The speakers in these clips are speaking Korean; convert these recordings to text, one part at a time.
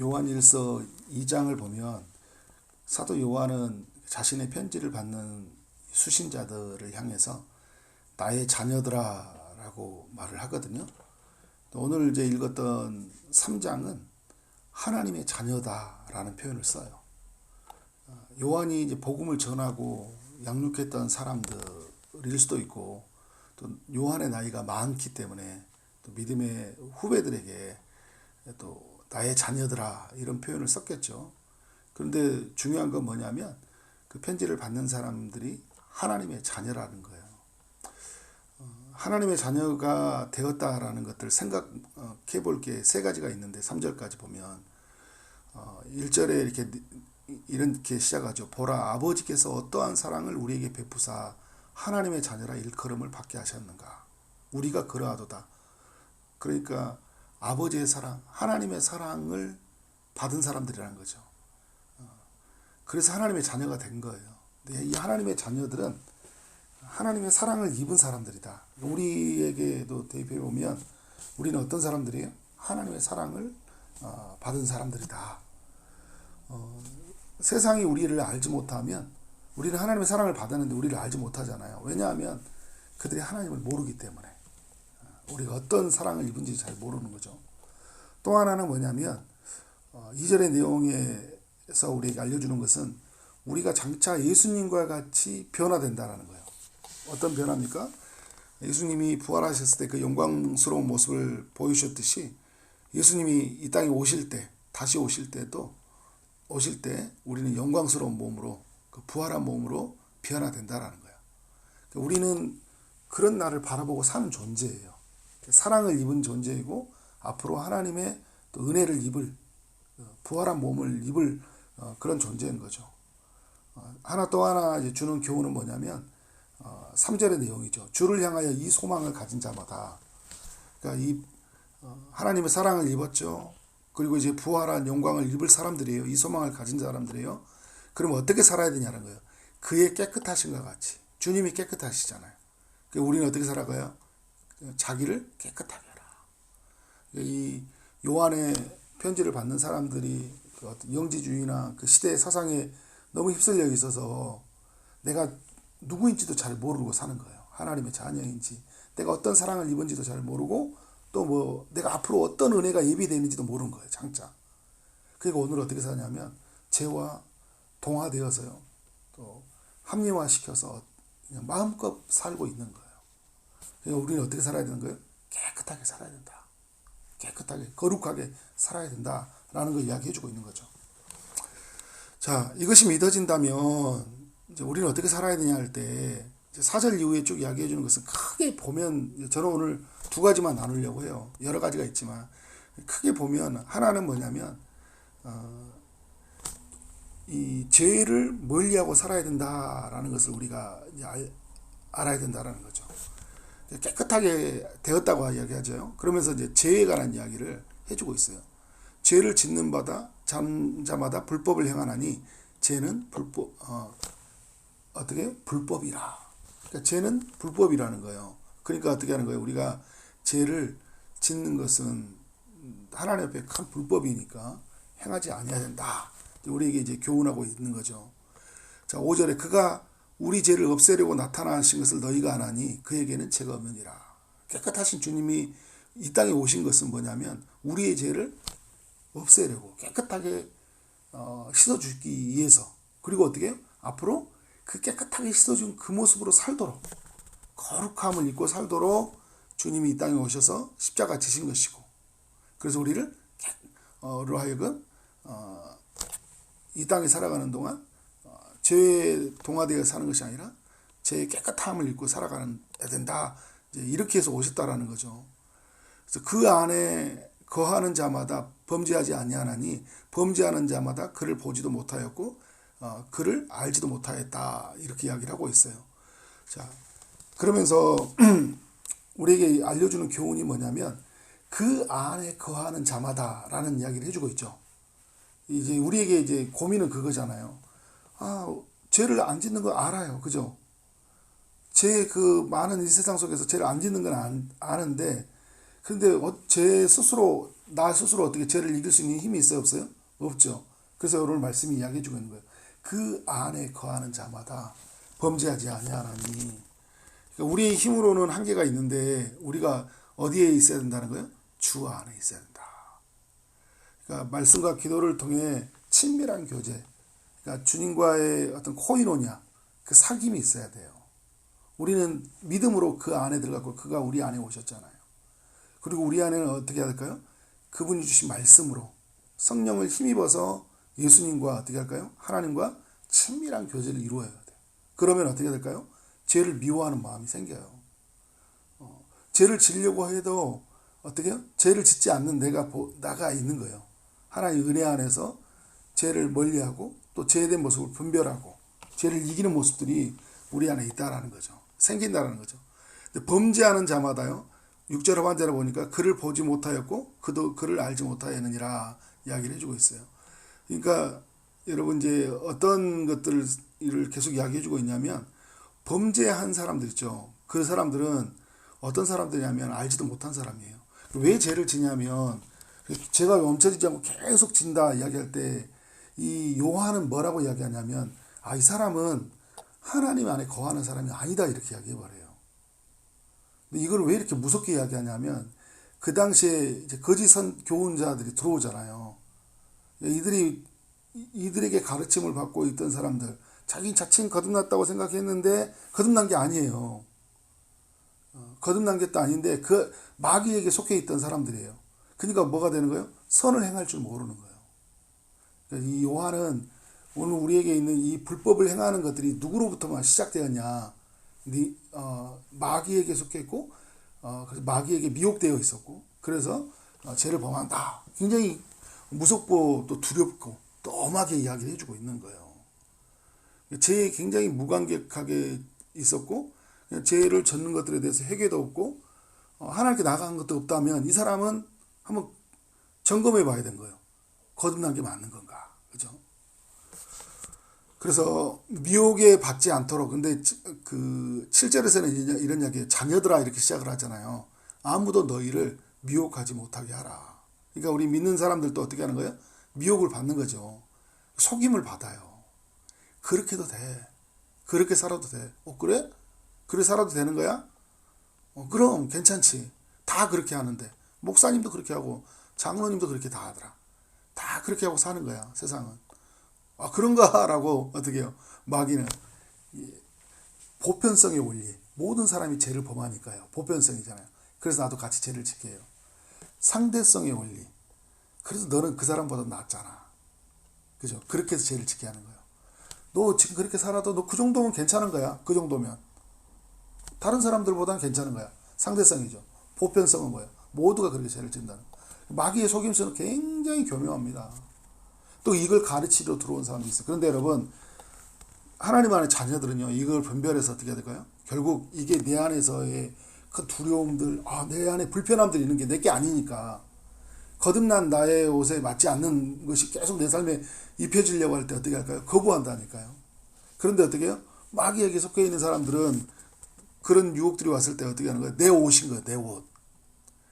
요한일서 2장을 보면 사도 요한은 자신의 편지를 받는 수신자들을 향해서 나의 자녀들아 라고 말을 하거든요. 오늘 이제 읽었던 3장은 하나님의 자녀다라는 표현을 써요. 요한이 이제 복음을 전하고 양육했던 사람들일 수도 있고, 또 요한의 나이가 많기 때문에 또 믿음의 후배들에게 또 나의 자녀들아 이런 표현을 썼겠죠. 그런데 중요한 건 뭐냐면 그 편지를 받는 사람들이 하나님의 자녀라는 거예요. 하나님의 자녀가 되었다라는 것들 생각해 볼 게 세 가지가 있는데, 3절까지 보면 1절에 이렇게 시작하죠. 보라, 아버지께서 어떠한 사랑을 우리에게 베푸사 하나님의 자녀라 일컬음을 받게 하셨는가. 우리가 그러하도다. 그러니까 아버지의 사랑, 하나님의 사랑을 받은 사람들이라는 거죠. 그래서 하나님의 자녀가 된 거예요. 이 하나님의 자녀들은 하나님의 사랑을 입은 사람들이다. 우리에게도 대입해 보면 우리는 어떤 사람들이에요? 하나님의 사랑을 받은 사람들이다. 세상이 우리를 알지 못하면, 우리는 하나님의 사랑을 받았는데 우리를 알지 못하잖아요. 왜냐하면 그들이 하나님을 모르기 때문에. 우리가 어떤 사랑을 입은지 잘 모르는 거죠. 또 하나는 뭐냐면 2절의 내용에서 우리에게 알려주는 것은 우리가 장차 예수님과 같이 변화된다는 거예요. 어떤 변화입니까? 예수님이 부활하셨을 때 그 영광스러운 모습을 보이셨듯이 예수님이 이 땅에 오실 때, 다시 오실 때도 오실 때 우리는 영광스러운 몸으로, 그 부활한 몸으로 변화된다는 거예요. 우리는 그런 날을 바라보고 사는 존재예요. 사랑을 입은 존재이고 앞으로 하나님의 또 은혜를 입을, 부활한 몸을 입을 그런 존재인 거죠. 또 하나 이제 주는 교훈은 뭐냐면 3절의 내용이죠. 주를 향하여 이 소망을 가진 자마다, 그러니까 이 하나님의 사랑을 입었죠. 그리고 이제 부활한 영광을 입을 사람들이에요. 이 소망을 가진 사람들이에요. 그럼 어떻게 살아야 되냐는 거예요. 그의 깨끗하신과 같이. 주님이 깨끗하시잖아요. 우리는 어떻게 살아가요? 자기를 깨끗하게 해라. 이 요한의 편지를 받는 사람들이 그 어떤 영지주의나 그 시대의 사상에 너무 휩쓸려 있어서 내가 누구인지도 잘 모르고 사는 거예요. 하나님의 자녀인지, 내가 어떤 사랑을 입은지도 잘 모르고, 또 뭐 내가 앞으로 어떤 은혜가 예비되어 있는지도 모르는 거예요. 장차. 그리고 오늘 어떻게 사냐면 죄와 동화되어서요, 또 합리화시켜서 그냥 마음껏 살고 있는 거예요. 그러니까 우리는 어떻게 살아야 되는 거예요? 깨끗하게 살아야 된다. 깨끗하게, 거룩하게 살아야 된다라는 걸 이야기해주고 있는 거죠. 자, 이것이 믿어진다면 이제 우리는 어떻게 살아야 되냐 할 때 4절 이후에 쭉 이야기해 주는 것은, 크게 보면 저는 오늘 두 가지만 나누려고 해요. 여러 가지가 있지만 크게 보면 하나는 뭐냐면 이 죄를 멀리하고 살아야 된다라는 것을 우리가 이제 알아야 된다라는 거죠. 깨끗하게 되었다고 이야기하죠. 그러면서 이제 죄에 관한 이야기를 해주고 있어요. 죄를 짓는 자마다 불법을 행하나니 죄는 불법이라. 그러니까 죄는 불법이라는 거예요. 그러니까 어떻게 하는 거예요? 우리가 죄를 짓는 것은 하나님 앞에 큰 불법이니까 행하지 아니해야 된다. 우리에게 이제 교훈하고 있는 거죠. 자, 5절에 그가 우리 죄를 없애려고 나타나신 것을 너희가 아나니 그에게는 죄가 없느니라. 깨끗하신 주님이 이 땅에 오신 것은 뭐냐면 우리의 죄를 없애려고 깨끗하게 씻어주기 위해서, 그리고 어떻게 해요? 앞으로 그 깨끗하게 씻어준 그 모습으로 살도록, 거룩함을 입고 살도록 주님이 이 땅에 오셔서 십자가 지신 것이고, 그래서 우리를 하여금 이 땅에 살아가는 동안 죄에 동화되어 사는 것이 아니라 죄의 깨끗함을 입고 살아가야 된다. 이렇게 해서 오셨다라는 거죠. 그래서 그 안에 거하는 자마다 범죄하지 아니하나니 범죄하는 자마다 그를 보지도 못하였고 그를 알지도 못하였다. 이렇게 이야기를 하고 있어요. 자, 그러면서 우리에게 알려주는 교훈이 뭐냐면 그 안에 거하는 자마다라는 이야기를 해주고 있죠. 이제 우리에게 이제 고민은 그거잖아요. 죄를 안 짓는 거 알아요. 그죠? 많은 이 세상 속에서 죄를 안 짓는 건 아는데, 근데 죄 스스로 나 스스로 어떻게 죄를 이길 수 있는 힘이 있어요, 없어요? 없죠. 그래서 오늘 말씀이 이야기해주고 있는 거예요. 그 안에 거하는 자마다 범죄하지 아니하나니. 그러니까 우리의 힘으로는 한계가 있는데 우리가 어디에 있어야 된다는 거예요? 주 안에 있어야 된다. 그러니까 말씀과 기도를 통해 친밀한 교제, 그러니까 주님과의 어떤 코이노냐, 그 사귐이 있어야 돼요. 우리는 믿음으로 그 안에 들어갔고 그가 우리 안에 오셨잖아요. 그리고 우리 안에는 어떻게 해야 될까요? 그분이 주신 말씀으로 성령을 힘입어서 예수님과 어떻게 할까요? 하나님과 친밀한 교제를 이루어야 돼요. 그러면 어떻게 될까요? 죄를 미워하는 마음이 생겨요. 죄를 지려고 해도 어떻게 해요? 죄를 짓지 않는 나가 있는 거예요. 하나님의 은혜 안에서 죄를 멀리하고 또 죄에 대한 모습을 분별하고 죄를 이기는 모습들이 우리 안에 있다라는 거죠. 생긴다라는 거죠. 근데 범죄하는 자마다요. 6절 하반절에 보니까 그를 보지 못하였고 그도 그를 알지 못하였느니라 이야기를 해주고 있어요. 그러니까 여러분 이제 어떤 것들을 계속 이야기해주고 있냐면 범죄한 사람들 있죠. 그 사람들은 어떤 사람들이냐면 알지도 못한 사람이에요. 왜 죄를 지냐면 죄가 멈춰지지 않고 계속 진다 이야기할 때 이 요한은 뭐라고 이야기하냐면 이 사람은 하나님 안에 거하는 사람이 아니다 이렇게 이야기해버려요. 근데 이걸 왜 이렇게 무섭게 이야기하냐면 그 당시에 이제 거짓 교훈자들이 들어오잖아요. 이들에게 가르침을 받고 있던 사람들, 자기는 자칭 거듭났다고 생각했는데 거듭난 게 아니에요. 거듭난 게 또 아닌데 그 마귀에게 속해 있던 사람들이에요. 그러니까 뭐가 되는 거예요? 선을 행할 줄 모르는 거예요. 그러니까 이 요한은 오늘 우리에게 있는 이 불법을 행하는 것들이 누구로부터만 시작되었냐? 마귀에게 속해 있고, 그래서 마귀에게 미혹되어 있었고, 그래서 죄를 범한다. 굉장히 무섭고 또 두렵고 또 엄하게 이야기를 해주고 있는 거예요. 죄에 굉장히 무감격하게 있었고, 죄를 졌는 것들에 대해서 회개도 없고, 하나님께 나아간 것도 없다면 이 사람은 한번 점검해 봐야 되는 거예요. 거듭난 게 맞는 건가? 그죠? 그래서 미혹에 받지 않도록, 근데 그 7절에서는 이런 이야기예요. 자녀들아 이렇게 시작을 하잖아요. 아무도 너희를 미혹하지 못하게 하라. 그러니까 우리 믿는 사람들도 어떻게 하는 거예요? 미혹을 받는 거죠. 속임을 받아요. 그렇게도 돼. 그렇게 살아도 돼. 그래? 그래 살아도 되는 거야? 그럼 괜찮지. 다 그렇게 하는데. 목사님도 그렇게 하고 장로님도 그렇게 다 하더라. 다 그렇게 하고 사는 거야. 세상은. 그런가? 라고 어떻게 해요? 마귀는 보편성의 원리. 모든 사람이 죄를 범하니까요. 보편성이잖아요. 그래서 나도 같이 죄를 짓게 해요. 상대성의 원리. 그래서 너는 그 사람보다 낫잖아. 그죠? 그렇게 해서 죄를 짓게 하는 거예요. 너 지금 그렇게 살아도 너 그 정도면 괜찮은 거야. 그 정도면. 다른 사람들보다는 괜찮은 거야. 상대성이죠. 보편성은 뭐예요? 모두가 그렇게 죄를 짓는다는 거예요. 마귀의 속임수는 굉장히 교묘합니다. 또 이걸 가르치러 들어온 사람도 있어요. 그런데 여러분, 하나님 안의 자녀들은요, 이걸 분별해서 어떻게 해야 될까요? 결국 이게 내 안에서의 그 두려움들, 내 안에 불편함들이 있는 게 내게 아니니까, 거듭난 나의 옷에 맞지 않는 것이 계속 내 삶에 입혀지려고 할 때 어떻게 할까요? 거부한다니까요. 그런데 어떻게 해요? 마귀에게 속해 있는 사람들은 그런 유혹들이 왔을 때 어떻게 하는 거예요? 내 옷인 거예요, 내 옷.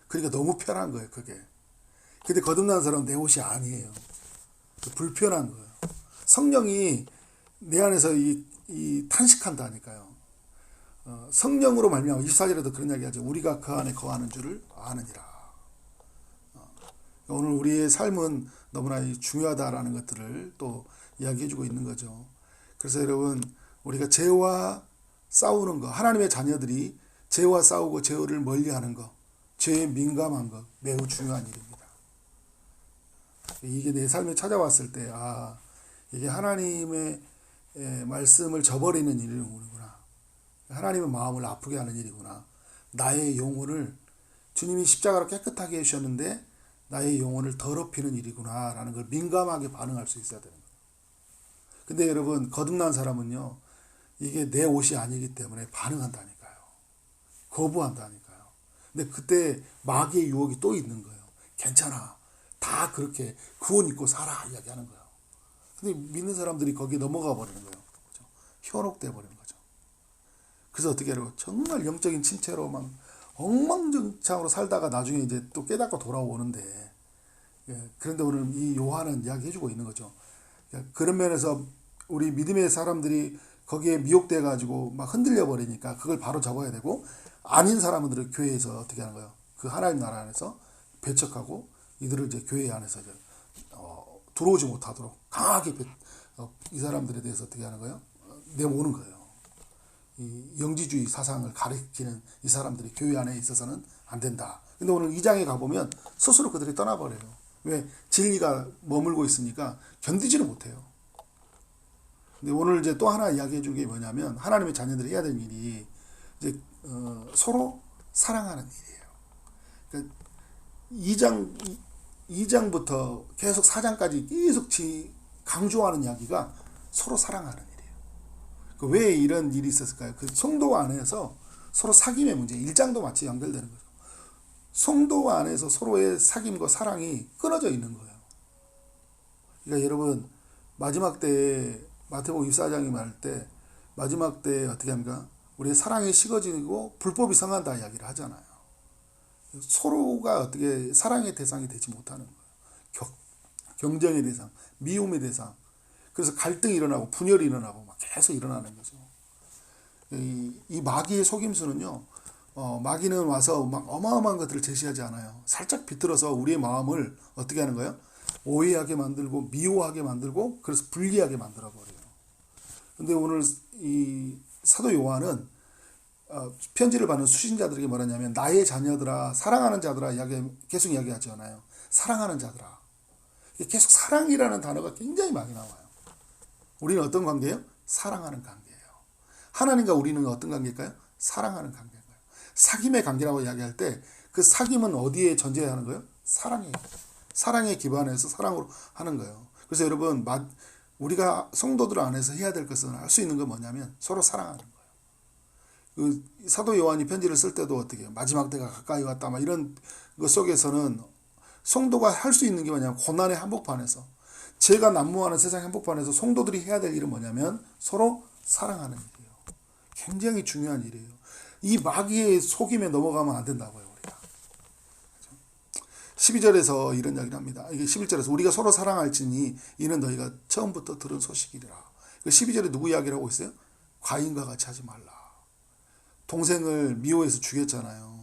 그러니까 너무 편한 거예요, 그게. 근데 거듭난 사람은 내 옷이 아니에요. 불편한 거예요. 성령이 내 안에서 이 탄식한다니까요. 성령으로 말미암아 24절에도 그런 이야기 하죠. 우리가 그 안에 거하는 줄을 아느니라. 오늘 우리의 삶은 너무나 중요하다라는 것들을 또 이야기해주고 있는 거죠. 그래서 여러분, 우리가 죄와 싸우는 거, 하나님의 자녀들이 죄와 싸우고 죄를 멀리하는 거, 죄에 민감한 거 매우 중요한 일입니다. 이게 내 삶에 찾아왔을 때 이게 하나님의 말씀을 저버리는 일이구나. 하나님의 마음을 아프게 하는 일이구나. 나의 영혼을 주님이 십자가로 깨끗하게 해주셨는데 나의 영혼을 더럽히는 일이구나 라는 걸 민감하게 반응할 수 있어야 되는 거예요. 근데 여러분, 거듭난 사람은요, 이게 내 옷이 아니기 때문에 반응한다니까요. 거부한다니까요. 근데 그때 마귀의 유혹이 또 있는 거예요. 괜찮아. 다 그렇게 그 옷 입고 살아 이야기하는 거예요. 근데 믿는 사람들이 거기에 넘어가 버리는 거예요. 그렇죠? 현혹돼 버리는 거죠. 그래서 어떻게 하려고 정말 영적인 침체로 막 엉망진창으로 살다가 나중에 이제 또 깨닫고 돌아오는데 예, 그런데 오늘 이 요한은 이야기해주고 있는 거죠. 예, 그런 면에서 우리 믿음의 사람들이 거기에 미혹돼 가지고 막 흔들려 버리니까 그걸 바로 잡아야 되고, 아닌 사람들을 교회에서 어떻게 하는 거예요? 그 하나님 나라 안에서 배척하고 이들을 이제 교회 안에서 이제 들어오지 못하도록 강하게 이 사람들에 대해서 어떻게 하는 거예요? 내모는 거예요. 이 영지주의 사상을 가리키는 이 사람들이 교회 안에 있어서는 안 된다. 근데 오늘 2장에 가보면 스스로 그들이 떠나버려요. 왜? 진리가 머물고 있으니까 견디지를 못해요. 근데 오늘 이제 또 하나 이야기해 준 게 뭐냐면, 하나님의 자녀들이 해야 될 일이 이제 서로 사랑하는 일이에요. 그러니까 2장부터 계속 4장까지 계속 강조하는 이야기가 서로 사랑하는 일이에요. 왜 이런 일이 있었을까요? 그 성도 안에서 서로 사귐의 문제, 1장도 마치 연결되는 거죠. 성도 안에서 서로의 사귐과 사랑이 끊어져 있는 거예요. 그러니까 여러분, 마지막 때에 마태복음 24장이 말할 때 마지막 때에 어떻게 합니까? 우리의 사랑이 식어지고 불법이 성한다 이야기를 하잖아요. 서로가 어떻게 사랑의 대상이 되지 못하는 거예요. 경쟁의 대상, 미움의 대상. 그래서 갈등이 일어나고 분열이 일어나고 막 계속 일어나는 거죠. 이 마귀의 속임수는요, 마귀는 와서 막 어마어마한 것들을 제시하지 않아요. 살짝 비틀어서 우리의 마음을 어떻게 하는 거예요? 오해하게 만들고 미워하게 만들고, 그래서 불리하게 만들어 버려요. 근데 오늘 이 사도 요한은 편지를 받는 수신자들에게 뭐라냐면, 나의 자녀들아, 사랑하는 자들아 계속 이야기하잖아요. 사랑하는 자들아. 계속 사랑이라는 단어가 굉장히 많이 나와요. 우리는 어떤 관계예요? 사랑하는 관계예요. 하나님과 우리는 어떤 관계일까요? 사랑하는 관계예요. 사귐의 관계라고 이야기할 때 그 사귐은 어디에 전제하는 거예요? 사랑에 기반해서 사랑으로 하는 거예요. 그래서 여러분, 우리가 성도들 안에서 해야 될 것은, 할 수 있는 건 뭐냐면 서로 사랑하는 거예요. 그 사도 요한이 편지를 쓸 때도 어떻게 해요? 마지막 때가 가까이 왔다 막 이런 것 속에서는 성도가 할 수 있는 게 뭐냐면, 고난의 한복판에서, 죄가 난무하는 세상 한복판에서 성도들이 해야 될 일은 뭐냐면 서로 사랑하는 일이에요. 굉장히 중요한 일이에요. 이 마귀의 속임에 넘어가면 안 된다고요, 우리가. 12절에서 이런 이야기를 합니다. 이게 11절에서 우리가 서로 사랑할지니 이는 너희가 처음부터 들은 소식이라. 12절에 누구 이야기를 하고 있어요? 과인과 같이 하지 말라. 동생을 미워해서 죽였잖아요.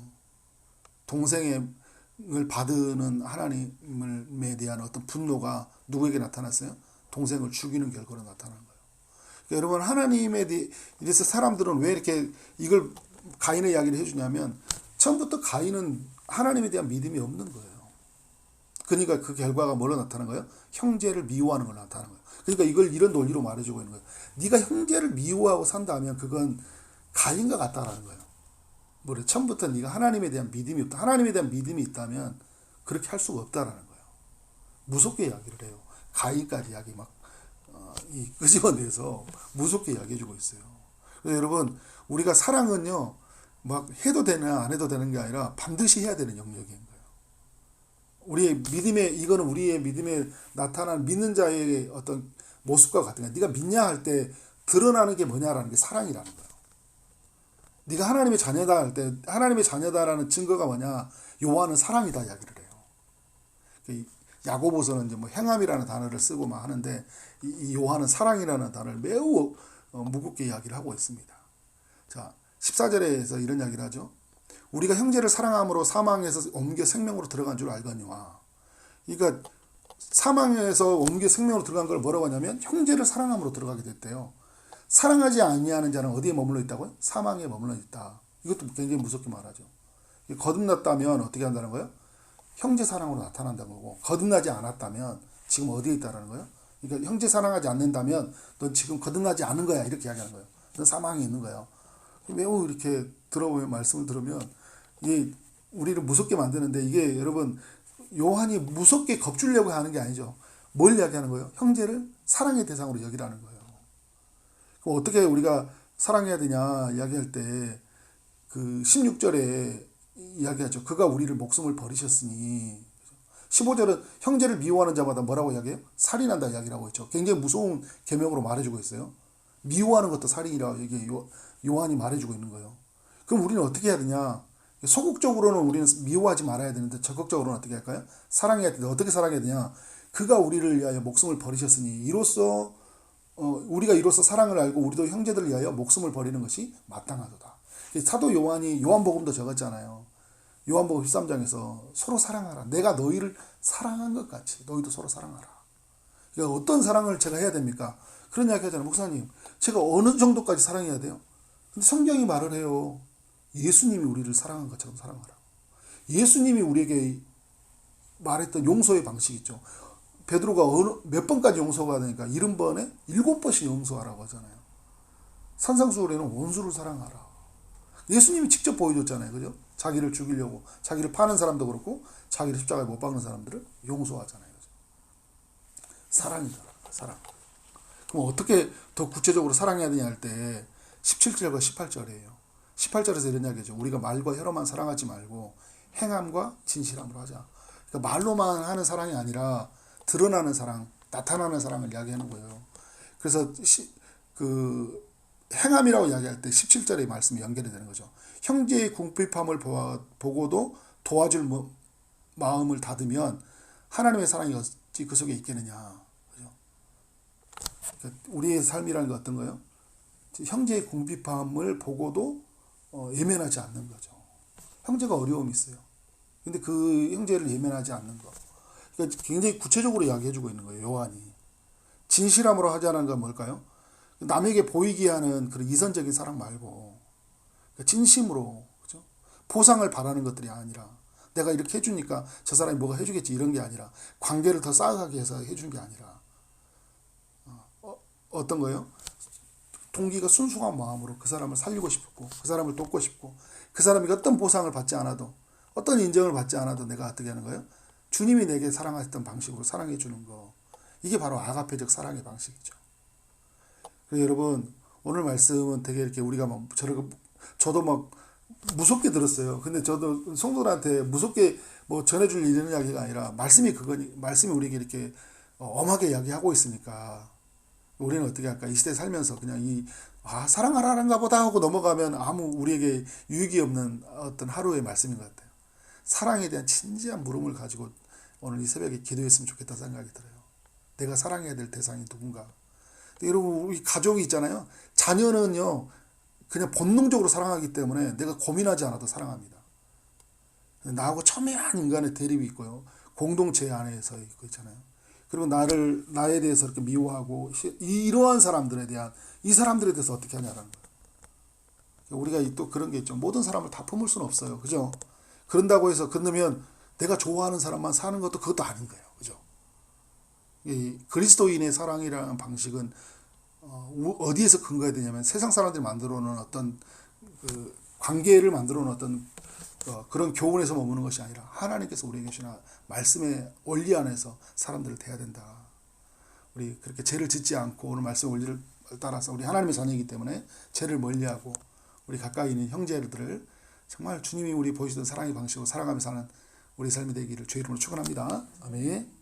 동생을 받는 하나님에 대한 어떤 분노가 누구에게 나타났어요? 동생을 죽이는 결과로 나타난 거예요. 그러니까 여러분, 하나님에 대해서 사람들은 왜 이렇게 이걸 가인의 이야기를 해주냐면, 처음부터 가인은 하나님에 대한 믿음이 없는 거예요. 그러니까 그 결과가 뭐로 나타난 거예요? 형제를 미워하는 걸로 나타난 거예요. 그러니까 이걸 이런 논리로 말해주고 있는 거예요. 네가 형제를 미워하고 산다면 그건 가인과 같다라는 거예요. 뭐래? 처음부터 네가 하나님에 대한 믿음이 없다. 하나님에 대한 믿음이 있다면 그렇게 할 수가 없다라는 거예요. 무섭게 이야기를 해요. 가인까지 이야기 막 끄집어내서 무섭게 이야기해주고 있어요. 그래서 여러분, 우리가 사랑은요, 막 해도 되나 안 해도 되는 게 아니라 반드시 해야 되는 영역인 거예요. 우리의 이거는 우리의 믿음에 나타난 믿는 자의 어떤 모습과 같은 거예요. 네가 믿냐 할 때 드러나는 게 뭐냐라는 게 사랑이라는 거예요. 네가 하나님의 자녀다 할 때, 하나님의 자녀다라는 증거가 뭐냐? 요한은 사랑이다 이야기를 해요. 야고보서는 이제 뭐 행함이라는 단어를 쓰고 막 하는데, 이 요한은 사랑이라는 단어를 매우 무겁게 이야기를 하고 있습니다. 자, 14절에서 이런 이야기를 하죠. 우리가 형제를 사랑함으로 사망에서 옮겨 생명으로 들어간 줄 알거니와. 그러니까 사망에서 옮겨 생명으로 들어간 걸 뭐라고 하냐면, 형제를 사랑함으로 들어가게 됐대요. 사랑하지 아니하는 자는 어디에 머물러 있다고요? 사망에 머물러 있다. 이것도 굉장히 무섭게 말하죠. 거듭났다면 어떻게 한다는 거예요? 형제 사랑으로 나타난다는 거고, 거듭나지 않았다면 지금 어디에 있다는 거예요? 그러니까 형제 사랑하지 않는다면 넌 지금 거듭나지 않은 거야, 이렇게 이야기하는 거예요. 넌 사망에 있는 거예요. 매우 이렇게 들어보면, 말씀을 들으면 이게 우리를 무섭게 만드는데, 이게 여러분, 요한이 무섭게 겁주려고 하는 게 아니죠. 뭘 이야기하는 거예요? 형제를 사랑의 대상으로 여기라는 거예요. 그럼 어떻게 우리가 사랑해야 되냐 이야기할 때, 그 16절에 이야기하죠. 그가 우리를 목숨을 버리셨으니. 15절은 형제를 미워하는 자마다 뭐라고 이야기해요? 살인한다 이야기라고 했죠. 굉장히 무서운 계명으로 말해주고 있어요. 미워하는 것도 살인이라고 이게 요한이 말해주고 있는 거예요. 그럼 우리는 어떻게 해야 되냐? 소극적으로는 우리는 미워하지 말아야 되는데 적극적으로는 어떻게 할까요? 사랑해야 되는데 어떻게 사랑해야 되냐? 그가 우리를 위하여 목숨을 버리셨으니 이로써 우리가 이로써 사랑을 알고 우리도 형제들을 위하여 목숨을 버리는 것이 마땅하도다. 사도 요한이 요한복음도 적었잖아요. 요한복음 13장에서 서로 사랑하라. 내가 너희를 사랑한 것 같이 너희도 서로 사랑하라. 그러니까 어떤 사랑을 제가 해야 됩니까? 그런 이야기 하잖아요. 목사님, 제가 어느 정도까지 사랑해야 돼요? 근데 성경이 말을 해요. 예수님이 우리를 사랑한 것처럼 사랑하라. 예수님이 우리에게 말했던 용서의 방식이 있죠. 베드로가 몇 번까지 용서가 되니까 70번에 7번씩 용서하라고 하잖아요. 산상수훈에는 원수를 사랑하라. 예수님이 직접 보여줬잖아요. 그죠? 자기를 죽이려고, 자기를 파는 사람도 그렇고, 자기를 십자가에 못 박는 사람들을 용서하잖아요. 그죠? 사랑이다. 사랑. 그럼 어떻게 더 구체적으로 사랑해야 되냐 할 때 17절과 18절이에요. 18절에서 이런 이야기죠. 우리가 말과 혀로만 사랑하지 말고 행함과 진실함으로 하자. 그러니까 말로만 하는 사랑이 아니라 드러나는 사랑, 나타나는 사랑을 이야기하는 거예요. 그래서 행함이라고 이야기할 때 17절의 말씀이 연결이 되는 거죠. 형제의 궁핍함을 보고도 도와줄 마음을 닫으면 하나님의 사랑이 어찌 그 속에 있겠느냐. 그죠? 그러니까 우리의 삶이라는 게 어떤 거예요? 형제의 궁핍함을 보고도 예면하지 않는 거죠. 형제가 어려움이 있어요. 근데 그 형제를 예면하지 않는 거. 그러니까 굉장히 구체적으로 이야기해주고 있는 거예요. 요한이. 진실함으로 하자는 건 뭘까요? 남에게 보이게 하는 그런 이선적인 사랑 말고 진심으로, 그죠? 보상을 바라는 것들이 아니라 내가 이렇게 해주니까 저 사람이 뭐가 해주겠지 이런 게 아니라 관계를 더 쌓아가게 해서 해준 게 아니라 어떤 거예요? 동기가 순수한 마음으로 그 사람을 살리고 싶고 그 사람을 돕고 싶고 그 사람이 어떤 보상을 받지 않아도 어떤 인정을 받지 않아도 내가 어떻게 하는 거예요? 주님이 내게 사랑하셨던 방식으로 사랑해 주는 거. 이게 바로 아가페적 사랑의 방식이죠. 그래서 여러분 오늘 말씀은 되게 이렇게 우리가 막 저도 막 무섭게 들었어요. 근데 저도 성도들한테 무섭게 뭐 전해줄 이런 이야기가 아니라 말씀이 우리에게 이렇게 엄하게 이야기하고 있으니까 우리는 어떻게 할까? 이 시대에 살면서 그냥 사랑하라는가 보다 하고 넘어가면 아무 우리에게 유익이 없는 어떤 하루의 말씀인 것 같아요. 사랑에 대한 진지한 물음을 가지고 오늘 이 새벽에 기도했으면 좋겠다 생각이 들어요. 내가 사랑해야 될 대상이 누군가. 여러분 우리 가족이 있잖아요. 자녀는요 그냥 본능적으로 사랑하기 때문에 내가 고민하지 않아도 사랑합니다. 나하고 첨예한 인간의 대립이 있고요. 공동체 안에서 있고 있잖아요. 그리고 나에 대해서 이렇게 미워하고 이러한 사람들에 대한 이 사람들에 대해서 어떻게 하냐라는 거예요. 우리가 또 그런 게 있죠. 모든 사람을 다 품을 수는 없어요. 그죠? 그런다고 해서 그러면 내가 좋아하는 사람만 사는 것도 그것도 아닌 거예요. 그죠? 이 그리스도인의 사랑이라는 방식은 어디에서 근거해야 되냐면 세상 사람들이 만들어 놓은 어떤 그 관계를 만들어 놓은 어떤 그런 교훈에서 머무는 것이 아니라 하나님께서 우리에게 주신 말씀의 원리 안에서 사람들을 대해야 된다. 우리 그렇게 죄를 짓지 않고 오늘 말씀의 원리를 따라서 우리 하나님의 자녀이기 때문에 죄를 멀리하고 우리 가까이 있는 형제들을 정말 주님이 우리 보여주던 사랑의 방식으로 살아가며 사는 우리 삶이 되기를 주의 이름으로 축원합니다. 아멘.